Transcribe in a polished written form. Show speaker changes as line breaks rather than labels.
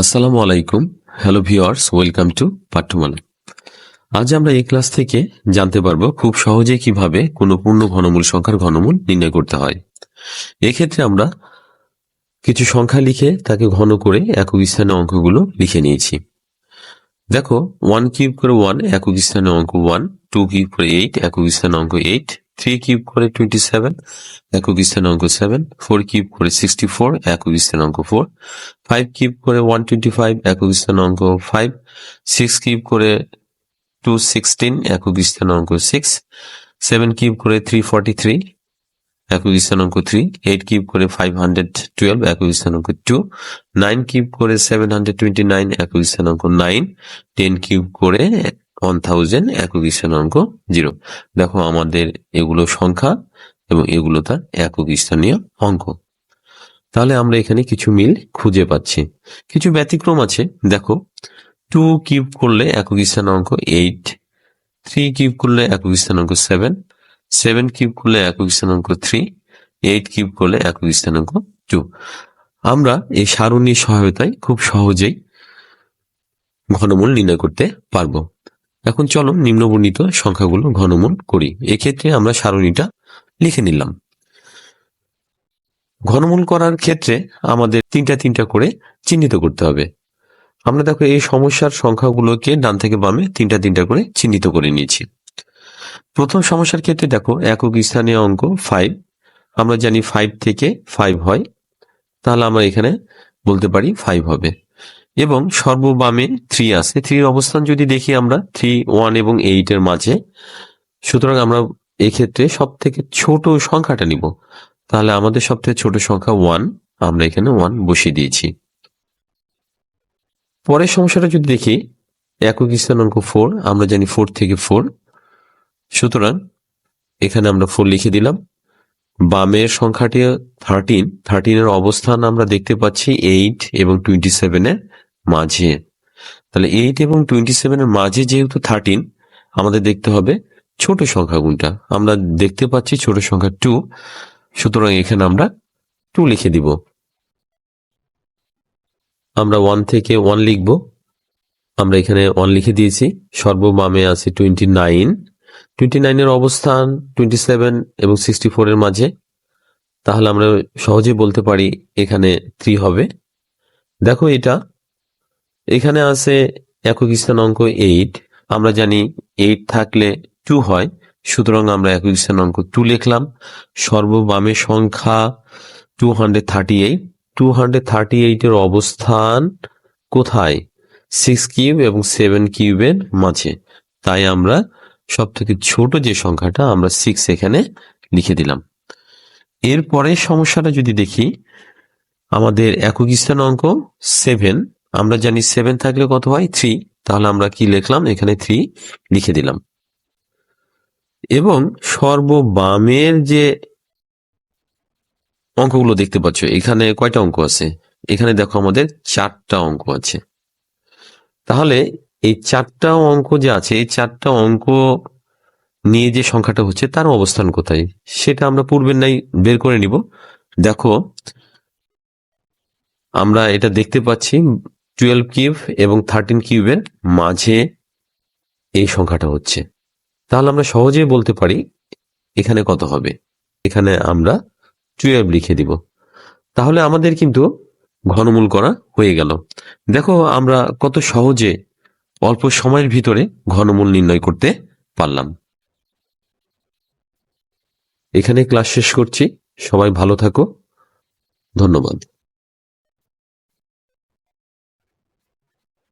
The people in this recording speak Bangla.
আসসালামু আলাইকুম। Hello viewers, welcome to Pathyamala. আজ আমরা এই ক্লাস থেকে জানতে পারবো খুব সহজে কিভাবে কোনো পূর্ণ ঘনমূল সংখ্যার ঘনমূল নির্ণয় করতে হয়। এক্ষেত্রে আমরা কিছু সংখ্যা লিখে তাকে ঘন করে একক স্থানে অঙ্কগুলো লিখে নিয়েছি। দেখো, 1 কিউব করে 1 একক স্থানে অঙ্ক 1, 2 কিউব করে 8 একক স্থানে অঙ্ক 8, 3 কিউব করে 27 একক স্থানে অঙ্ক 7, 4 কিউব করে 64 একক স্থানে অঙ্ক 4, 5 কিউব করে 125 একক স্থানে অঙ্ক 5, 6 কিউব করে 216 একক স্থানে অঙ্ক 6, 7 কিউব করে 343 একক স্থানাঙ্ক 3, 8 কিউব করে 512 একক স্থানাঙ্ক 2, 9 কিউব করে 729 একক স্থানাঙ্ক 9, 10 কিউব করে 1000 একক স্থানাঙ্ক 0। দেখো, আমাদের এগুলো সংখ্যা এবং এগুলো তার একক স্থানীয় অঙ্ক। তাহলে আমরা এখানে কিছু মিল খুঁজে পাচ্ছি, কিছু ব্যতিক্রম আছে। দেখো, 2 কিউব করলে একক স্থানাঙ্ক 8, 3 কিউব করলে একক স্থানাঙ্ক 7, 7 কিউব করলে একক স্থানাঙ্ক 3, 8 কিউব করলে একক স্থানাঙ্ক 2। আমরা এই সারণীর সহায়তায় খুব সহজেই ঘনমূল নির্ণয় করতে পারবো। এখন চলো নিম্নবর্ণিত সংখ্যাগুলো ঘনমূল করি। এক্ষেত্রে আমরা সারণীটা লিখে নিলাম। ঘনমূল করার ক্ষেত্রে আমাদের তিনটা করে চিহ্নিত করতে হবে। আমরা দেখো, এই সমস্যার সংখ্যাগুলোকে ডান থেকে বামে তিনটা করে চিহ্নিত করে নিয়েছি। প্রথম সমস্যার ক্ষেত্রে দেখো, একক স্থানীয় অঙ্ক 5, আমরা জানি 5 থেকে 5 হয়, তাহলে আমরা এখানে বলতে পারি 5 হবে। এবং সর্ববামে 3 আছে, 3 অবস্থান যদি দেখি আমরা 3, 1 এবং 8 এর মাঝে, সুতরাং আমরা এক্ষেত্রে সব থেকে ছোট সংখ্যাটা নিব। তাহলে আমাদের সব থেকে ছোট সংখ্যা 1, আমরা এখানে 1 বসিয়ে দিয়েছি। পরের সমস্যাটা যদি দেখি, একক স্থানাঙ্ক 4, আমরা জানি 4 থেকে 4, সুতরাং এখানে আমরা 4 লিখে দিলাম। বামের সংখ্যাটি 13 এর অবস্থান আমরা দেখতে পাচ্ছি 8 এবং 27 এর মাঝে। তাহলে 8 এবং 27 এর মাঝে যেহেতু 13, আমাদের দেখতে হবে ছোট সংখ্যা কোনটা। আমরা দেখতে পাচ্ছি ছোট সংখ্যা 2, সুতরাং এখানে আমরা 2 লিখে দিব। আমরা 1 থেকে 1 লিখব। আমরা এখানে 1 লিখে দিয়েছি। সর্ববামে আছে 29 এর অবস্থান 27 এবং 64 এর মাঝে, তাহলে আমরা সহজে বলতে পারি এখানে 3 হবে। দেখো, এখানে আছে একক স্থানাঙ্ক 8, আমরা জানি 8 থাকলে 2 হয়, সুতরাং আমরা একক স্থানাঙ্ক 2 লিখলাম। সর্ববামে সংখ্যা 238 এর অবস্থান কোথায়? 6 কিউব এবং 7 কিউবের মাঝে, তাই আমরা সব থেকে ছোট যে সংখ্যাটা, আমরা 6 এখানে লিখে দিলাম। এরপরে সমস্যাটা যদি দেখি, আমাদের একক স্থানাঙ্ক 7, আমরা জানি 7 থাকলে কত হয়? 3, তাহলে আমরা কি লিখলাম? এখানে 3 লিখে দিলাম। এবং সর্ববামের যে অঙ্কগুলো দেখতে পাচ্ছ, এখানে কয়টা অঙ্ক আছে? এখানে দেখো, আমাদের 4টা অঙ্ক আছে। তাহলে এই 4টা অঙ্ক যে আছে, এই 4টা অঙ্ক নিয়ে যে সংখ্যাটা হচ্ছে তার অবস্থান কোথায়, সেটা আমরা পূর্বের নাই বের করে নিব। দেখো, আমরা এটা দেখতে পাচ্ছি 12 কিউব এবং 13 কিউবের মাঝে এই সংখ্যাটা হচ্ছে। তাহলে আমরা সহজেই বলতে পারি এখানে কত হবে। এখানে আমরা 12 লিখে দিব। তাহলে আমাদের কিন্তু ঘনমূল করা হয়ে গেল। দেখো, আমরা কত সহজে অল্প সময়ের ভিতরে ঘনমূল নির্ণয় করতে পারলাম। এখানে ক্লাস শেষ করছি। সবাই ভালো থাকো। ধন্যবাদ।